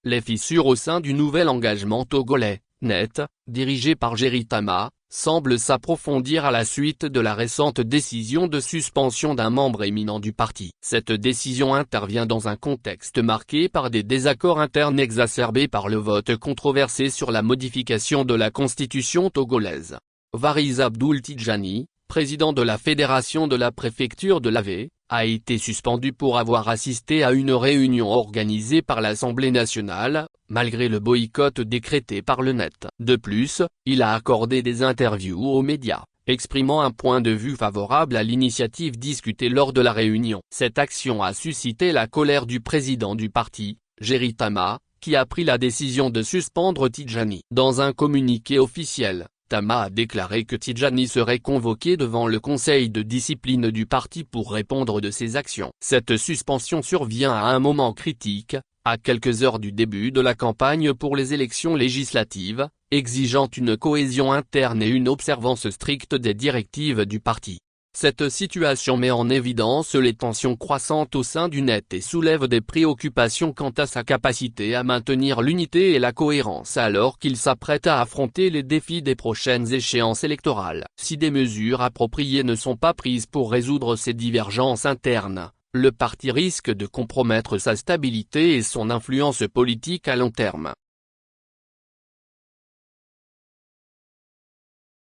Les fissures au sein du nouvel engagement togolais, net, dirigé par Jerry Tama, semblent s'approfondir à la suite de la récente décision de suspension d'un membre éminent du parti. Cette décision intervient dans un contexte marqué par des désaccords internes exacerbés par le vote controversé sur la modification de la constitution togolaise. Variz Abdoul Tidjani, président de la fédération de la préfecture de l'Ave, a été suspendu pour avoir assisté à une réunion organisée par l'Assemblée nationale, malgré le boycott décrété par le net. De plus, il a accordé des interviews aux médias, exprimant un point de vue favorable à l'initiative discutée lors de la réunion. Cette action a suscité la colère du président du parti, Jerry Tama, qui a pris la décision de suspendre Tidjani. Dans un communiqué officiel, Tama a déclaré que Tidjani serait convoqué devant le conseil de discipline du parti pour répondre de ses actions. Cette suspension survient à un moment critique, à quelques heures du début de la campagne pour les élections législatives, exigeant une cohésion interne et une observance stricte des directives du parti. Cette situation met en évidence les tensions croissantes au sein du net et soulève des préoccupations quant à sa capacité à maintenir l'unité et la cohérence alors qu'il s'apprête à affronter les défis des prochaines échéances électorales. Si des mesures appropriées ne sont pas prises pour résoudre ces divergences internes, le parti risque de compromettre sa stabilité et son influence politique à long terme.